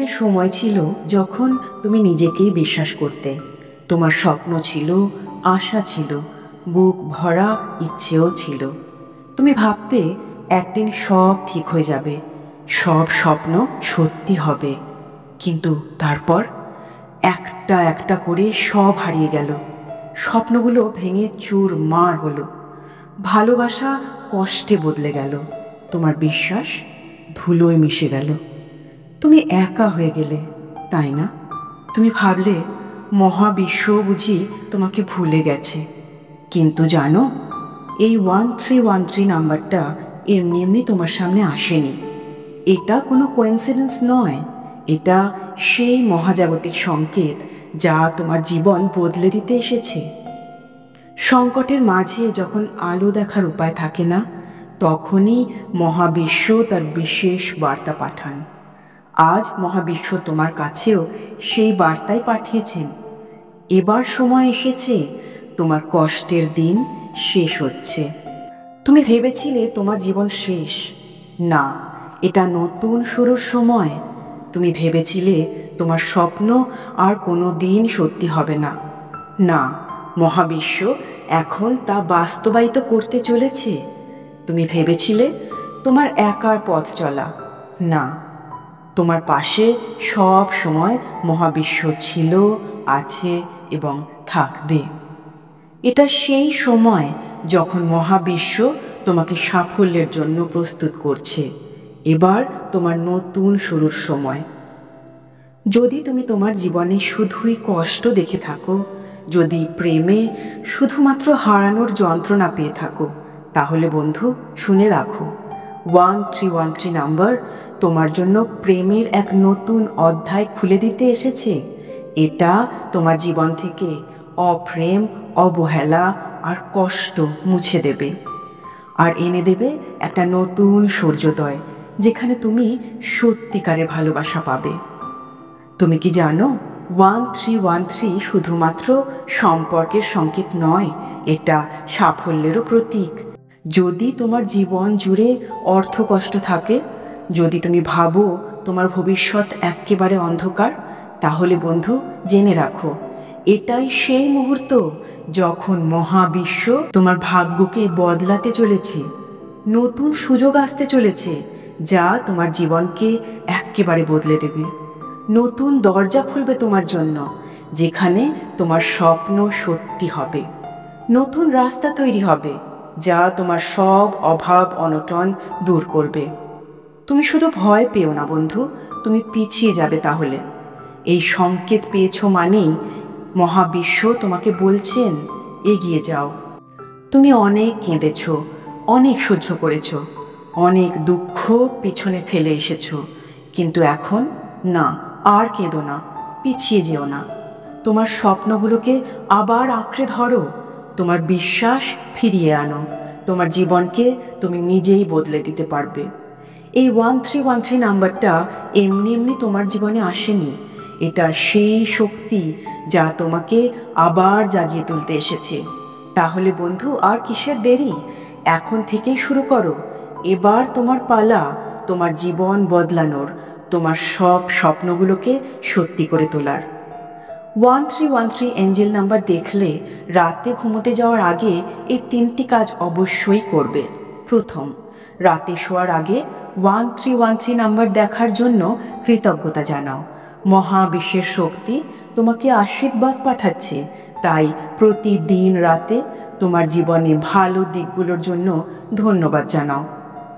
একটা সময় ছিল যখন তুমি নিজেকেই বিশ্বাস করতে। তোমার স্বপ্ন ছিল, আশা ছিল, বুক ভরা ইচ্ছেও ছিল। তুমি ভাবতে একদিন সব ঠিক হয়ে যাবে, সব স্বপ্ন সত্যি হবে। কিন্তু তারপর একটা একটা করে সব হারিয়ে গেল। স্বপ্নগুলো ভেঙে চুরমার হলো। ভালোবাসা কষ্টে বদলে গেল। তোমার বিশ্বাস ধুলোয় মিশে গেল। তুমি একা হয়ে গেলে, তাই না? তুমি ভাবলে মহাবিশ্ব বুঝি তোমাকে ভুলে গেছে। কিন্তু জানো, এই 1313 নাম্বারটা এমনি এমনি তোমার সামনে আসেনি। এটা কোনো কোইন্সিডেন্স নয়। এটা সেই মহাজাগতিক সংকেত যা তোমার জীবন বদলে দিতে এসেছে। সংকটের মাঝে যখন আলো দেখার উপায় থাকে না, তখনই মহাবিশ্ব তার বিশেষ বার্তা পাঠান। আজ মহাবিশ্ব তোমার কাছেও সেই বার্তাই পাঠিয়েছেন। এবার সময় এসেছে, তোমার কষ্টের দিন শেষ হচ্ছে। তুমি ভেবেছিলে তোমার জীবন শেষ। না, এটা নতুন শুরুর সময়। তুমি ভেবেছিলে তোমার স্বপ্ন আর কোনো দিন সত্যি হবে না। না, মহাবিশ্ব এখন তা বাস্তবায়িত করতে চলেছে। তুমি ভেবেছিলে তোমার একার পথ চলা। না, তোমার পাশে সব সময় মহাবিশ্ব ছিল, আছে এবং থাকবে। এটা সেই সময় যখন মহাবিশ্ব তোমাকে সাফল্যের জন্য প্রস্তুত করছে। এবার তোমার নতুন শুরুর সময়। যদি তুমি তোমার জীবনে শুধুই কষ্ট দেখে থাকো, যদি প্রেমে শুধুমাত্র হারানোর যন্ত্রণা পেয়ে থাকো, তাহলে বন্ধু শুনে রাখো, 1313 নাম্বার তোমার জন্য প্রেমের এক নতুন অধ্যায় খুলে দিতে এসেছে। এটা তোমার জীবন থেকে অপ্রেম, অবহেলা আর কষ্ট মুছে দেবে, আর এনে দেবে একটা নতুন সূর্যোদয়, যেখানে তুমি সত্যিকারের ভালোবাসা পাবে। তুমি কি জানো, 1313 শুধুমাত্র সম্পর্কের সংকেত নয়, এটা সাফল্যেরও প্রতীক। যদি তোমার জীবন জুড়ে অর্থকষ্ট থাকে, যদি তুমি ভাবো তোমার ভবিষ্যৎ একেবারে অন্ধকার, তাহলে বন্ধু জেনে রাখো, এটাই সেই মুহূর্ত যখন মহাবিশ্ব তোমার ভাগ্যকে বদলাতে চলেছে। নতুন সুযোগ আসতে চলেছে যা তোমার জীবনকে একেবারে বদলে দেবে। নতুন দরজা খুলবে তোমার জন্য, যেখানে তোমার স্বপ্ন সত্যি হবে। নতুন রাস্তা তৈরি হবে যা তোমার সব অভাব অনটন দূর করবে। তুমি শুধু ভয় পেও না বন্ধু, তুমি পিছিয়ে যাবে তাহলে। এই সংকেত পেয়েছো মানেই মহাবিশ্ব তোমাকে বলছেন, এগিয়ে যাও। তুমি অনেক কেঁদেছ, অনেক সহ্য করেছ, অনেক দুঃখ পিছনে ফেলে এসেছ, কিন্তু এখন না, আর কেঁদো না, পিছিয়ে যেও না। তোমার স্বপ্নগুলোকে আবার আঁকড়ে ধরো, তোমার বিশ্বাস ফিরিয়ে আনো। তোমার জীবনকে তুমি নিজেই বদলে দিতে পারবে। এই 1313 নাম্বারটা এমনি এমনি তোমার জীবনে আসেনি। এটা সেই শক্তি যা তোমাকে আবার জাগিয়ে তুলতে এসেছে। তাহলে বন্ধু, আর কিসের দেরি? এখন থেকেই শুরু করো। এবার তোমার পালা, তোমার জীবন বদলানোর, তোমার সব স্বপ্নগুলোকে সত্যি করে তোলার। 1313 এঞ্জেল নাম্বার দেখলে রাতে ঘুমোতে যাওয়ার আগে এই 3টি কাজ অবশ্যই করবে। প্রথম, রাতে শোয়ার আগে 1313 নাম্বার দেখার জন্য কৃতজ্ঞতা জানাও। মহাবিশ্বের শক্তি তোমাকে আশীর্বাদ পাঠাচ্ছে, তাই প্রতিদিন রাতে তোমার জীবনে ভালো দিকগুলোর জন্য ধন্যবাদ জানাও।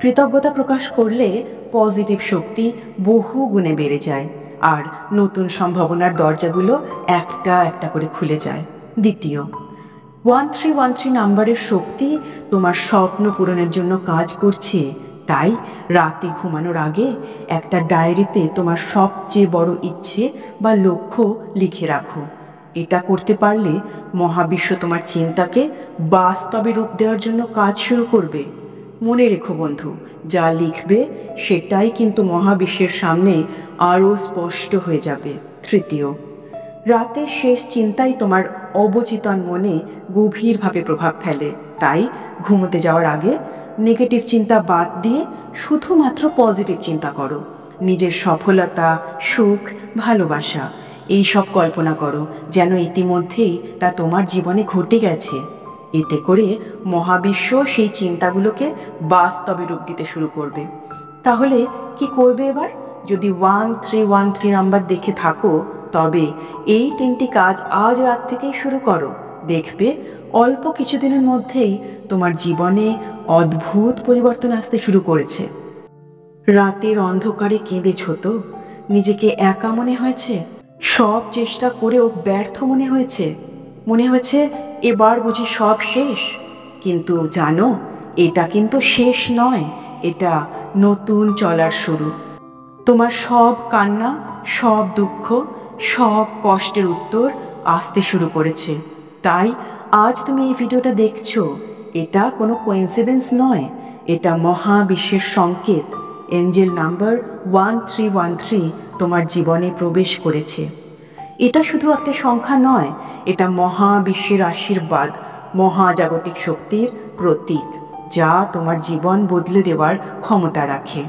কৃতজ্ঞতা প্রকাশ করলে পজিটিভ শক্তি বহু গুণে বেড়ে যায়, আর নতুন সম্ভাবনার দরজাগুলো একটা একটা করে খুলে যায়। দ্বিতীয়, 1313 নাম্বারের শক্তি তোমার স্বপ্ন পূরণের জন্য কাজ করছে, তাই রাতে ঘুমানোর আগে একটা ডায়েরিতে তোমার সবচেয়ে বড় ইচ্ছে বা লক্ষ্য লিখে রাখো। এটা করতে পারলে মহাবিশ্ব তোমার চিন্তাকে বাস্তবে রূপ দেওয়ার জন্য কাজ শুরু করবে। মনে রেখো বন্ধু, যা লিখবে সেটাই কিন্তু মহাবিশ্বের সামনে আরও স্পষ্ট হয়ে যাবে। তৃতীয়, রাতের শেষ চিন্তাই তোমার অবচেতন মনে গভীরভাবে প্রভাব ফেলে, তাই ঘুমোতে যাওয়ার আগে নেগেটিভ চিন্তা বাদ দিয়ে শুধুমাত্র পজিটিভ চিন্তা করো। নিজের সফলতা, সুখ, ভালোবাসা এই সব কল্পনা করো যেন ইতিমধ্যেই তা তোমার জীবনে ঘটে গেছে। এতে করে মহাবিশ্ব সেই চিন্তাগুলোকে বাস্তবে রূপ দিতে শুরু করবে। তাহলে কি করবে এবার? যদি 1313 নাম্বার দেখে থাকো, তবে এই 3টি কাজ আজ রাত থেকেই শুরু করো। দেখবে অল্প কিছুদিনের মধ্যেই তোমার জীবনে অদ্ভুত পরিবর্তন আসতে শুরু করেছে। রাতের অন্ধকারে কেঁদেছ তো? নিজেকে একা মনে হয়েছে? সব চেষ্টা করেও ব্যর্থ মনে হয়েছে? মনে হয়েছে এবার বুঝি সব শেষ? কিন্তু জানো, এটা কিন্তু শেষ নয়, এটা নতুন চলার শুরু। তোমার সব কান্না, সব দুঃখ, সব কষ্টের উত্তর আসতে শুরু করেছে। তাই আজ তুমি এই ভিডিওটা দেখছো, এটা কোনো কোইন্সিডেন্স নয়, এটা মহাবিশ্বের সংকেত। এঞ্জেল নাম্বার 1313 তোমার জীবনে প্রবেশ করেছে। এটা শুধু একটা সংখ্যা নয়, এটা মহাবিশ্বের আশীর্বাদ, মহাজাগতিক শক্তির প্রতীক, যা তোমার জীবন বদলে দেওয়ার ক্ষমতা রাখে।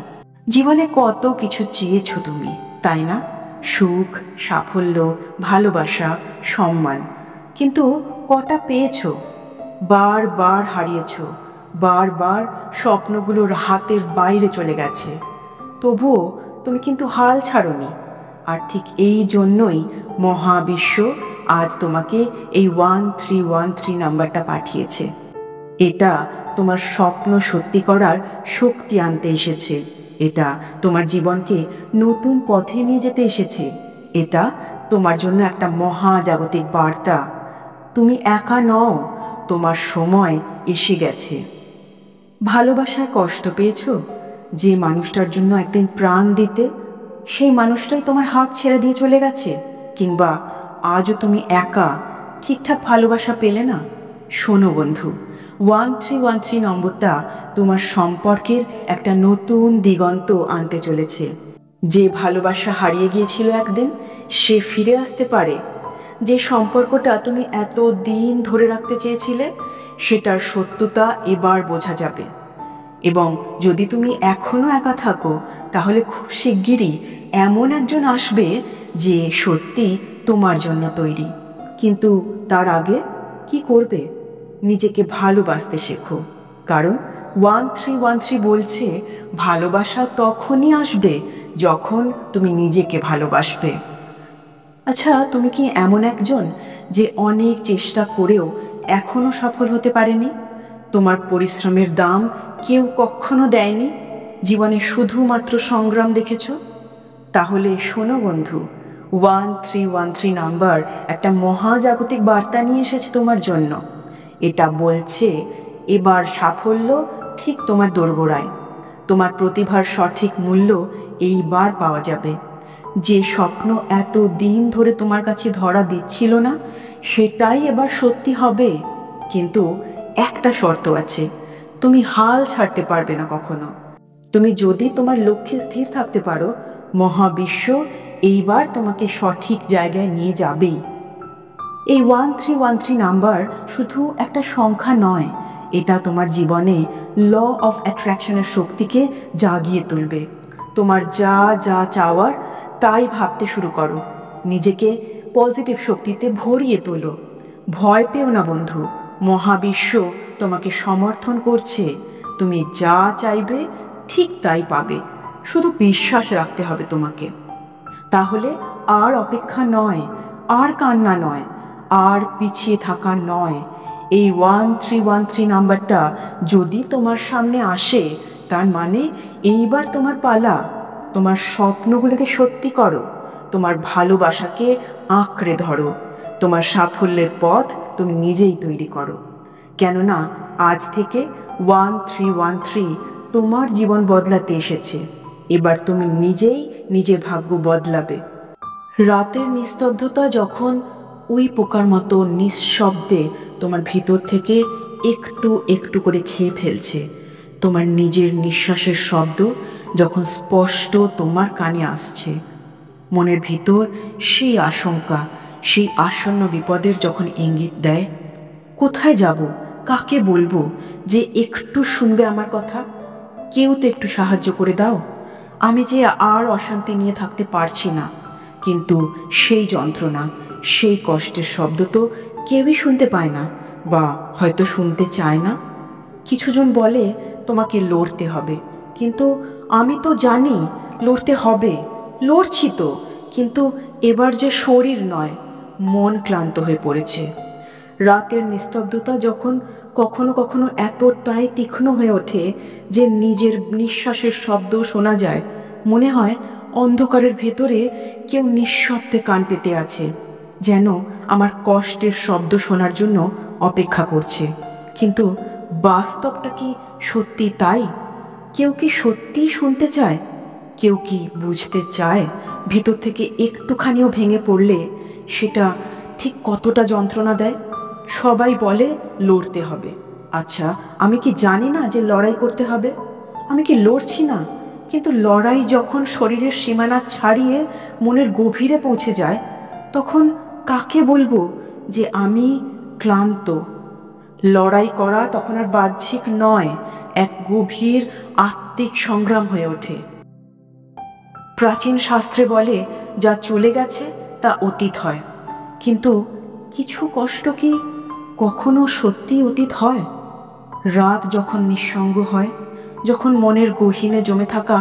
জীবনে কত কিছু চেয়েছো তুমি, তাই না? সুখ, সাফল্য, ভালোবাসা, সম্মান। কিন্তু কটা পেয়েছো? বারবার হারিয়েছো, বারবার স্বপ্নগুলোর হাতের বাইরে চলে গেছে। তবুও তুমি কিন্তু হাল ছাড়োনি। আর ঠিক এই জন্যই মহাবিশ্ব আজ তোমাকে এই 1313 নাম্বারটা পাঠিয়েছে। এটা তোমার স্বপ্ন সত্যি করার শক্তি আনতে এসেছে। এটা তোমার জীবনকে নতুন পথে নিয়ে যেতে এসেছে। এটা তোমার জন্য একটা মহাজাগতিক বার্তা। তুমি একা নও, তোমার সময় এসে গেছে। ভালোবাসায় কষ্ট পেয়েছো? যে মানুষটার জন্য একদিন প্রাণ দিতে, সেই মানুষটাই তোমার হাত ছেড়ে দিয়ে চলে গেছে। কিংবা আজও তুমি একা, ঠিকঠাক ভালোবাসা পেলে না। শোনো বন্ধু, 1313 নম্বরটা তোমার সম্পর্কের একটা নতুন দিগন্ত আনতে চলেছে। যে ভালোবাসা হারিয়ে গিয়েছিল একদিন, সে ফিরে আসতে পারে। যে সম্পর্কটা তুমি এত দিন ধরে রাখতে চেয়েছিলে, সেটার সত্যতা এবার বোঝা যাবে। এবং যদি তুমি এখনও একা থাকো, তাহলে খুব শিগগিরই এমন একজন আসবে যে সত্যি তোমার জন্য তৈরি। কিন্তু তার আগে কি করবে? নিজেকে ভালোবাসতে শেখো। কারণ 1313 বলছে ভালোবাসা তখনই আসবে যখন তুমি নিজেকে ভালোবাসবে। আচ্ছা, তুমি কি এমন একজন যে অনেক চেষ্টা করেও এখনো সফল হতে পারেনি? তোমার পরিশ্রমের দাম কেউ কখনো দেয়নি? জীবনে শুধুমাত্র সংগ্রাম দেখেছো? তাহলে শোনো বন্ধু, 1313 নাম্বার একটা মহাজাগতিক বার্তা নিয়ে এসেছে তোমার জন্য। এটা বলছে এবার সাফল্য ঠিক তোমার দোরগোড়ায়। তোমার প্রতিভার সঠিক মূল্য এইবার পাওয়া যাবে। যে স্বপ্ন এত দিন ধরে তোমার কাছে ধরা দিচ্ছিল না, সেটাই এবার সত্যি হবে। কিন্তু একটা শর্ত আছে, তুমি হাল ছাড়তে পারবে না কখনো। তুমি যদি তোমার লক্ষ্যে স্থির থাকতে পারো, মহাবিশ্ব এইবার তোমাকে সঠিক জায়গায় নিয়ে যাবেই। এই 1313 নাম্বার শুধু একটা সংখ্যা নয়, এটা তোমার জীবনে ল অফ অ্যাট্রাকশনের শক্তিকে জাগিয়ে তুলবে। তোমার যা যা চাওয়ার তাই ভাবতে শুরু করো। নিজেকে পজিটিভ শক্তিতে ভরিয়ে তোলো। ভয় পেও না বন্ধু, মহাবিশ্ব তোমাকে সমর্থন করছে। তুমি যা চাইবে ঠিক তাই পাবে। শুধু বিশ্বাস রাখতে হবে তোমাকে। তাহলে আর অপেক্ষা নয়, আর কান্না নয়, আর পিছিয়ে থাকা নয়। এই 1313 নাম্বারটা যদি তোমার সামনে আসে, তার মানে এইবার তোমার পালা। তোমার স্বপ্নগুলোকে সত্যি করো, তোমার ভালোবাসাকে আঁকড়ে ধরো, তোমার সাফল্যের পথ তুমি নিজেই তৈরি করো। কেননা আজ থেকে 1313 তোমার জীবন বদলাতে এসেছে। এবার তুমি নিজেই নিজের ভাগ্য বদলাবে। রাতের নিস্তব্ধতা যখন ওই পোকার মতো নিঃশব্দে তোমার ভিতর থেকে একটু একটু করে খেয়ে ফেলছে, তোমার নিজের নিঃশ্বাসের শব্দ যখন স্পষ্ট তোমার কানে আসছে, মনের ভিতর সেই আশঙ্কা, সেই আসন্ন বিপদের যখন ইঙ্গিত দেয়, কোথায় যাব, কাকে বলবো যে একটু শুনবে আমার কথা? কেউ তো একটু সাহায্য করে দাও। আমি যে আর অশান্তি নিয়ে থাকতে পারছি না। কিন্তু সেই যন্ত্রণা, সেই কষ্টের শব্দ তো কেউই শুনতে পায় না, বা হয়তো শুনতে চায় না। কিছুজন বলে তোমাকে লড়তে হবে, কিন্তু আমি তো জানি লড়তে হবে, লড়ছি তো। কিন্তু এবার যে শরীর নয়, মন ক্লান্ত হয়ে পড়েছে। রাতের নিস্তব্ধতা যখন কখনো কখনো এতটাই তীক্ষ্ণ হয়ে ওঠে যে নিজের নিঃশ্বাসের শব্দ শোনা যায়, মনে হয় অন্ধকারের ভেতরে কেউ নিঃশব্দে কান পেতে আছে, যেন আমার কষ্টের শব্দ শোনার জন্য অপেক্ষা করছে। কিন্তু বাস্তবটা কি সত্যি তাই? কেউ কি সত্যিই শুনতে চায়? কেউ কি বুঝতে চায় ভিতর থেকে একটুখানিও ভেঙে পড়লে সেটা ঠিক কতটা যন্ত্রণা দেয়? সবাই বলে লড়তে হবে। আচ্ছা, আমি কি জানি না যে লড়াই করতে হবে? আমি কি লড়ছি না? কিন্তু লড়াই যখন শরীরের সীমানা ছাড়িয়ে মনের গভীরে পৌঁছে যায়, তখন কাকে বলবো যে আমি ক্লান্ত? লড়াই করা তখন আর বাহ্যিক নয়, এক গভীর আত্মিক সংগ্রাম হয়ে ওঠে। প্রাচীন শাস্ত্রে বলে যা চলে গেছে তা অতীত হয়। কিন্তু কিছু কষ্ট কি কখনো সত্যি অতীত হয়? রাত যখন নিঃসঙ্গ হয়, যখন মনের গহীনে জমে থাকা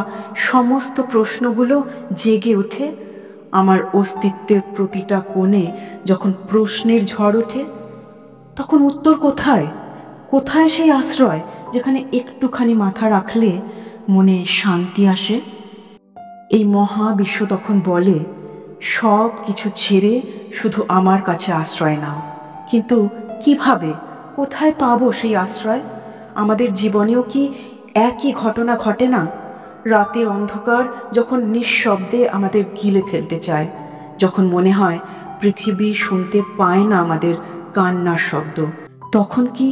সমস্ত প্রশ্নগুলো জেগে ওঠে, আমার অস্তিত্বের প্রতিটা কোণে যখন প্রশ্নের ঝড় ওঠে, তখন উত্তর কোথায়? কোথায় সেই আশ্রয় যেখানে একটুখানি মাথা রাখলে মনে শান্তি আসে? এই মহাবিশ্ব তখন বলে সব কিছু ছেড়ে শুধু আমার কাছে আশ্রয় নাও। কিন্তু কিভাবে, কোথায় পাবো সেই আশ্রয়? আমাদের জীবনেও কি একই ঘটনা ঘটে না? রাতের অন্ধকার যখন নিঃশব্দে আমাদের গিলে ফেলতে চায়, যখন মনে হয় পৃথিবী শুনতে পায় না আমাদের কান্নার শব্দ, তখন কি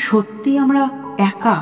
সত্যি আমরা একা?